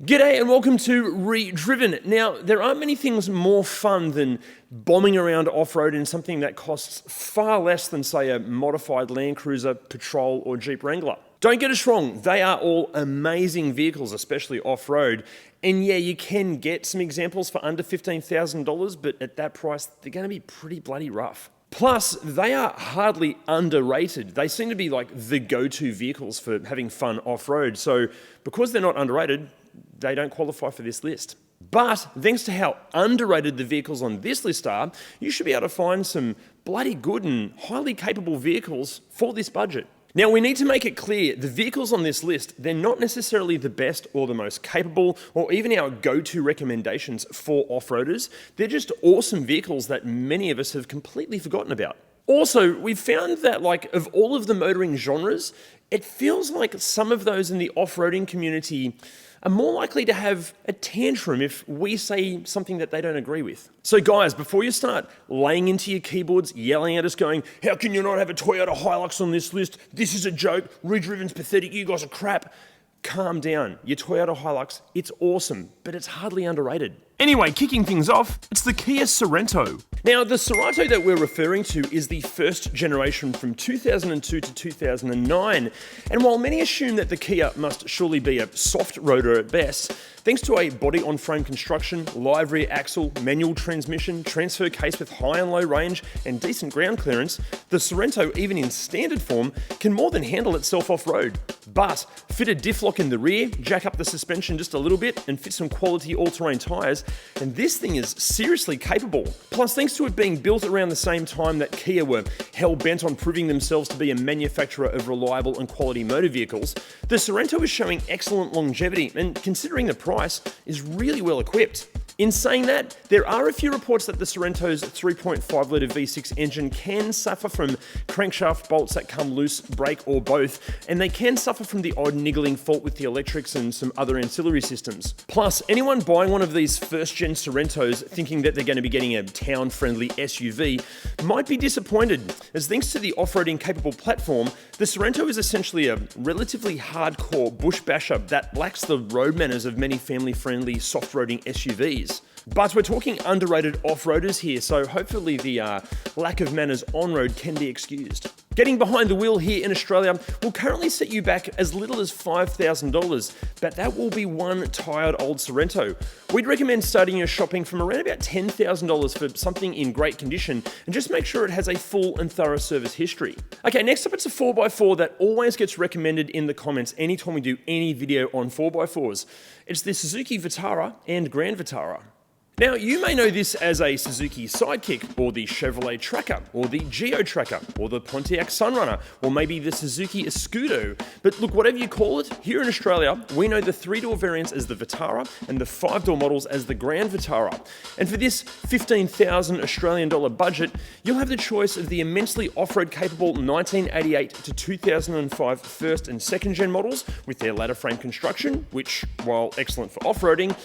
G'day and welcome to Redriven. Now, there aren't many things more fun than bombing around off-road in something that costs far less than, say, a modified Land Cruiser, Patrol or Jeep Wrangler. Don't get us wrong, they are all amazing vehicles, especially off-road. And yeah, you can get some examples for under $15,000, but at that price, they're going to be pretty bloody rough. Plus, they are hardly underrated. They seem to be like the go-to vehicles for having fun off-road. So because they're not underrated, they don't qualify for this list. But thanks to how underrated the vehicles on this list are, you should be able to find some bloody good and highly capable vehicles for this budget. Now, we need to make it clear, the vehicles on this list, they're not necessarily the best or the most capable or even our go-to recommendations for off-roaders. They're just awesome vehicles that many of us have completely forgotten about. Also, we've found that of all of the motoring genres, it feels like some of those in the off-roading community are more likely to have a tantrum if we say something that they don't agree with. So guys, before you start laying into your keyboards, yelling at us going, how can you not have a Toyota Hilux on this list? This is a joke. Redriven's pathetic. You guys are crap. Calm down. Your Toyota Hilux, it's awesome, but it's hardly underrated. Anyway, kicking things off, it's the Kia Sorento. Now, the Sorento that we're referring to is the first generation from 2002 to 2009. And while many assume that the Kia must surely be a soft roader at best, thanks to a body-on-frame construction, live rear axle, manual transmission, transfer case with high and low range, and decent ground clearance, the Sorento, even in standard form, can more than handle itself off-road. But fit a diff lock in the rear, jack up the suspension just a little bit, and fit some quality all-terrain tyres, and this thing is seriously capable. Plus, thanks to it being built around the same time that Kia were hell-bent on proving themselves to be a manufacturer of reliable and quality motor vehicles, the Sorento is showing excellent longevity, and considering the price, is really well equipped. In saying that, there are a few reports that the Sorento's 3.5-litre V6 engine can suffer from crankshaft bolts that come loose, break, or both, and they can suffer from the odd niggling fault with the electrics and some other ancillary systems. Plus, anyone buying one of these first-gen Sorentos thinking that they're going to be getting a town-friendly SUV might be disappointed, as thanks to the off-roading capable platform, the Sorento is essentially a relatively hardcore bush basher that lacks the road manners of many family-friendly soft-roading SUVs. But we're talking underrated off-roaders here, so hopefully the lack of manners on-road can be excused. Getting behind the wheel here in Australia will currently set you back as little as $5,000, but that will be one tired old Sorento. We'd recommend starting your shopping from around about $10,000 for something in great condition, and just make sure it has a full and thorough service history. Okay, next up it's a 4x4 that always gets recommended in the comments anytime we do any video on 4x4s. It's the Suzuki Vitara and Grand Vitara. Now, you may know this as a Suzuki Sidekick, or the Chevrolet Tracker, or the Geo Tracker, or the Pontiac Sunrunner, or maybe the Suzuki Escudo. But look, whatever you call it, here in Australia, we know the 3-door variants as the Vitara and the 5-door models as the Grand Vitara. And for this $15,000 Australian dollar budget, you'll have the choice of the immensely off-road capable 1988 to 2005 first and second gen models with their ladder frame construction, which, while excellent for off-roading,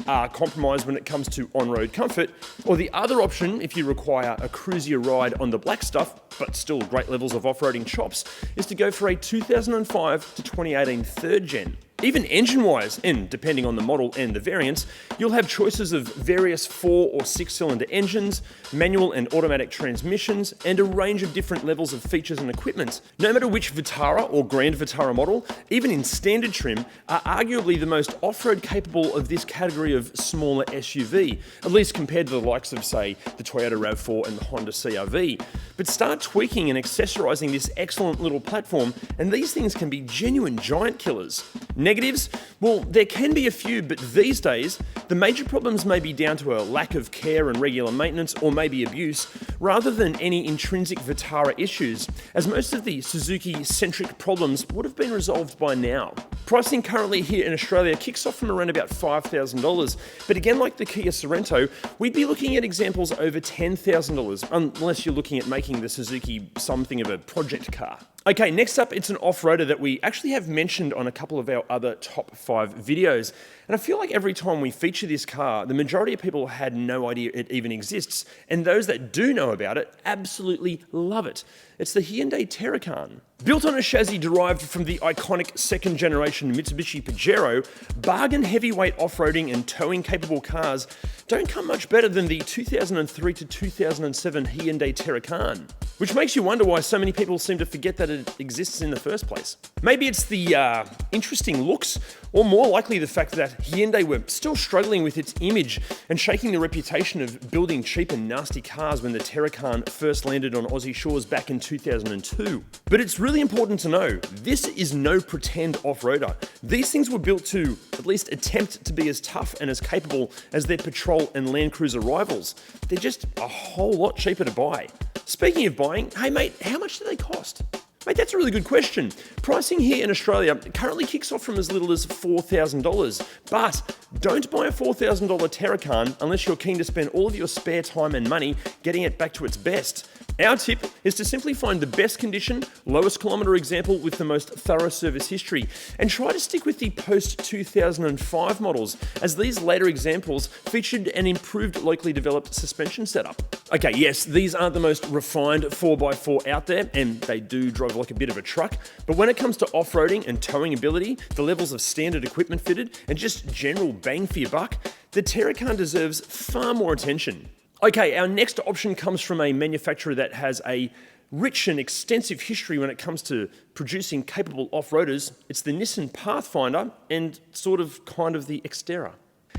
are compromised when it comes to on-road comfort, or the other option, if you require a cruisier ride on the black stuff, but still great levels of off-roading chops, is to go for a 2005 to 2018 third gen. Even engine-wise, and depending on the model and the variants, you'll have choices of various 4 or 6-cylinder engines, manual and automatic transmissions, and a range of different levels of features and equipment. No matter which Vitara or Grand Vitara model, even in standard trim, are arguably the most off-road capable of this category of smaller SUV, at least compared to the likes of, say, the Toyota RAV4 and the Honda CR-V. But start tweaking and accessorizing this excellent little platform, and these things can be genuine giant killers. Negatives? Well, there can be a few, but these days, the major problems may be down to a lack of care and regular maintenance, or maybe abuse, rather than any intrinsic Vitara issues, as most of the Suzuki-centric problems would have been resolved by now. Pricing currently here in Australia kicks off from around about $5,000, but again, like the Kia Sorento, we'd be looking at examples over $10,000, unless you're looking at making the Suzuki something of a project car. Okay, next up, it's an off-roader that we actually have mentioned on a couple of our other top 5 videos. And I feel like every time we feature this car, the majority of people had no idea it even exists. And those that do know about it absolutely love it. It's the Hyundai Terracan. Built on a chassis derived from the iconic second generation Mitsubishi Pajero, bargain heavyweight off-roading and towing capable cars don't come much better than the 2003 to 2007 Hyundai Terracan. Which makes you wonder why so many people seem to forget that it exists in the first place. Maybe it's the interesting looks, or more likely the fact that Hyundai were still struggling with its image and shaking the reputation of building cheap and nasty cars when the Terracan first landed on Aussie shores back in 2002. But it's really important to know, this is no pretend off-roader. These things were built to at least attempt to be as tough and as capable as their Patrol and Land Cruiser rivals. They're just a whole lot cheaper to buy. Speaking of buying, hey mate, how much do they cost? Mate, that's a really good question. Pricing here in Australia currently kicks off from as little as $4,000. But don't buy a $4,000 Terracan unless you're keen to spend all of your spare time and money getting it back to its best. Our tip is to simply find the best condition, lowest kilometre example with the most thorough service history, and try to stick with the post-2005 models, as these later examples featured an improved locally developed suspension setup. Okay, yes, these aren't the most refined 4x4 out there, and they do drive like a bit of a truck, but when it comes to off-roading and towing ability, the levels of standard equipment fitted, and just general bang for your buck, the Terracan deserves far more attention. Okay, our next option comes from a manufacturer that has a rich and extensive history when it comes to producing capable off-roaders. It's the Nissan Pathfinder and kind of the Xterra.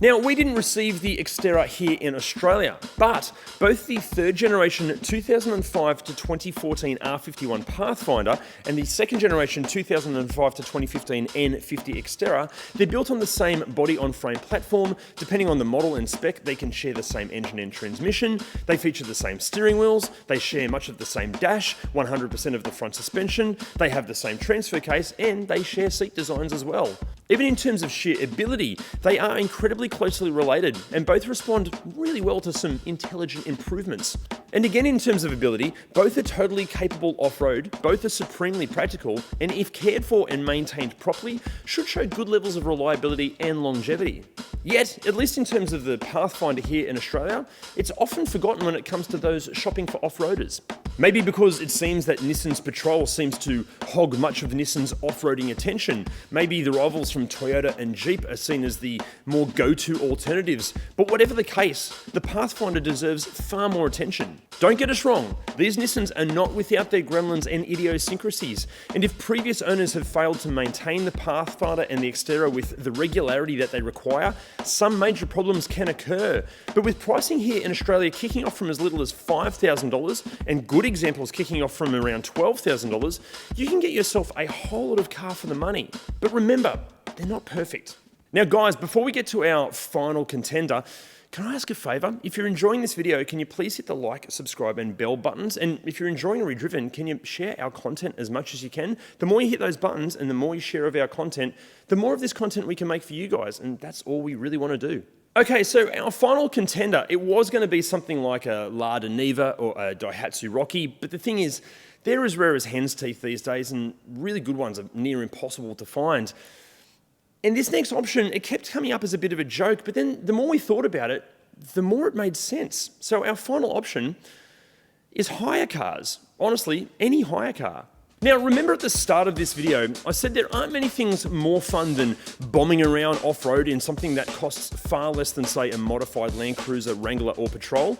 Now, we didn't receive the Xterra here in Australia, but both the third generation 2005 to 2014 R51 Pathfinder and the second generation 2005 to 2015 N50 Xterra, they're built on the same body-on-frame platform. Depending on the model and spec, they can share the same engine and transmission, they feature the same steering wheels, they share much of the same dash, 100% of the front suspension, they have the same transfer case, and they share seat designs as well. Even in terms of sheer ability, they are incredibly closely related and both respond really well to some intelligent improvements. And again, in terms of ability, both are totally capable off-road, both are supremely practical, and if cared for and maintained properly, should show good levels of reliability and longevity. Yet, at least in terms of the Pathfinder here in Australia, it's often forgotten when it comes to those shopping for off-roaders. Maybe because it seems that Nissan's Patrol seems to hog much of Nissan's off-roading attention. Maybe the rivals from Toyota and Jeep are seen as the more go-to alternatives. But whatever the case, the Pathfinder deserves far more attention. Don't get us wrong, these Nissans are not without their gremlins and idiosyncrasies. And if previous owners have failed to maintain the Pathfinder and the Xterra with the regularity that they require, some major problems can occur. But with pricing here in Australia kicking off from as little as $5,000 and good examples kicking off from around $12,000, you can get yourself a whole lot of car for the money. But remember, they're not perfect. Now guys, before we get to our final contender, can I ask a favour? If you're enjoying this video, can you please hit the like, subscribe and bell buttons? And if you're enjoying Redriven, can you share our content as much as you can? The more you hit those buttons and the more you share of our content, the more of this content we can make for you guys. And that's all we really want to do. Okay, so our final contender, it was going to be something like a Lada Niva or a Daihatsu Rocky, but the thing is, they're as rare as hen's teeth these days, and really good ones are near impossible to find. And this next option, it kept coming up as a bit of a joke, but then the more we thought about it, the more it made sense. So our final option is hire cars. Honestly, any hire car. Now, remember at the start of this video, I said there aren't many things more fun than bombing around off-road in something that costs far less than, say, a modified Land Cruiser, Wrangler or Patrol.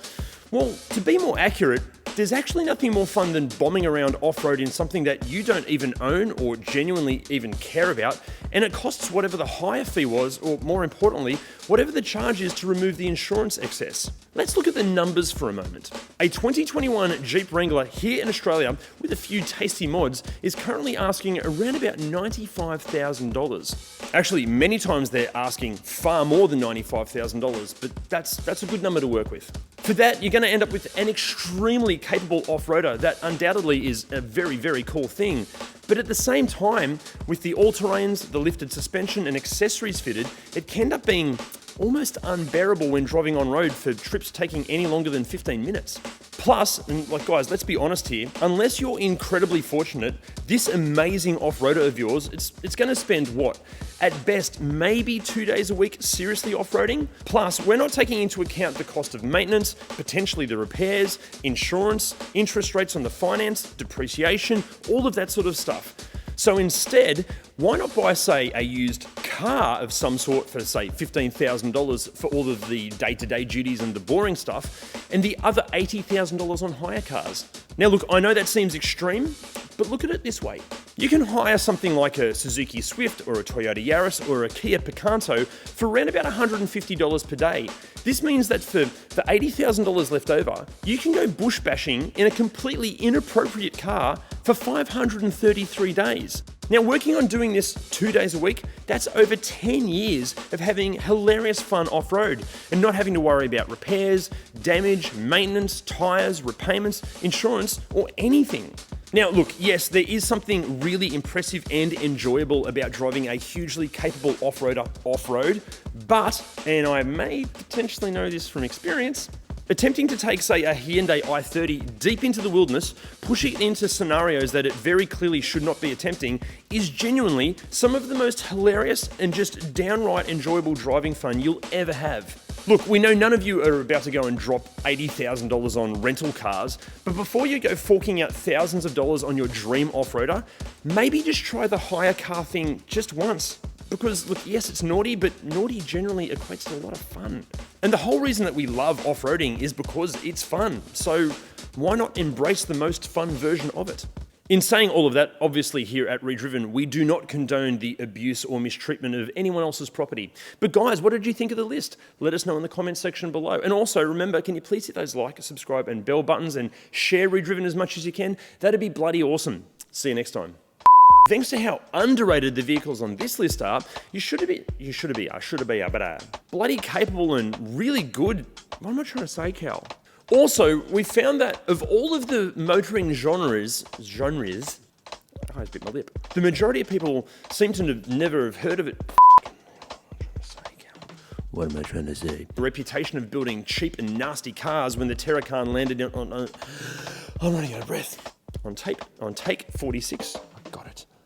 Well, to be more accurate, there's actually nothing more fun than bombing around off-road in something that you don't even own or genuinely even care about, and it costs whatever the hire fee was, or more importantly, whatever the charge is to remove the insurance excess. Let's look at the numbers for a moment. A 2021 Jeep Wrangler here in Australia with a few tasty mods is currently asking around about $95,000. Actually, many times they're asking far more than $95,000, but that's a good number to work with. For that, you're going to end up with an extremely capable off-roader that undoubtedly is a very, very cool thing. But at the same time, with the all-terrains, the lifted suspension and accessories fitted, it can end up being almost unbearable when driving on road for trips taking any longer than 15 minutes. Plus, and like guys, let's be honest here, unless you're incredibly fortunate, this amazing off-roader of yours, it's gonna spend what? At best, maybe 2 days a week seriously off-roading. Plus, we're not taking into account the cost of maintenance, potentially the repairs, insurance, interest rates on the finance, depreciation, all of that sort of stuff. So instead, why not buy, say, a used car of some sort for, say, $15,000 for all of the day-to-day duties and the boring stuff, and the other $80,000 on hire cars? Now look, I know that seems extreme, but look at it this way. You can hire something like a Suzuki Swift or a Toyota Yaris or a Kia Picanto for around about $150 per day. This means that for $80,000 left over, you can go bush bashing in a completely inappropriate car for 533 days. Now, working on doing this 2 days a week, that's over 10 years of having hilarious fun off-road and not having to worry about repairs, damage, maintenance, tyres, repayments, insurance, or anything. Now, look, yes, there is something really impressive and enjoyable about driving a hugely capable off-roader off-road, but, and I may potentially know this from experience, attempting to take, say, a Hyundai i30 deep into the wilderness, pushing it into scenarios that it very clearly should not be attempting, is genuinely some of the most hilarious and just downright enjoyable driving fun you'll ever have. Look, we know none of you are about to go and drop $80,000 on rental cars, but before you go forking out thousands of dollars on your dream off-roader, maybe just try the hire car thing just once. Because, look, yes, it's naughty, but naughty generally equates to a lot of fun. And the whole reason that we love off-roading is because it's fun. So why not embrace the most fun version of it? In saying all of that, obviously here at Redriven, we do not condone the abuse or mistreatment of anyone else's property. But guys, what did you think of the list? Let us know in the comments section below. And also, remember, can you please hit those like, subscribe, and bell buttons and share Redriven as much as you can? That'd be bloody awesome. See you next time. Thanks to how underrated the vehicles on this list are, you should be bloody capable and really good. What am I trying to say, Cal? Also, we found that of all of the motoring genres, I just bit my lip. The majority of people seem to never have heard of it. What am I trying to say? The reputation of building cheap and nasty cars when the Terracan landed on I'm running out of breath. On take 46, I got it.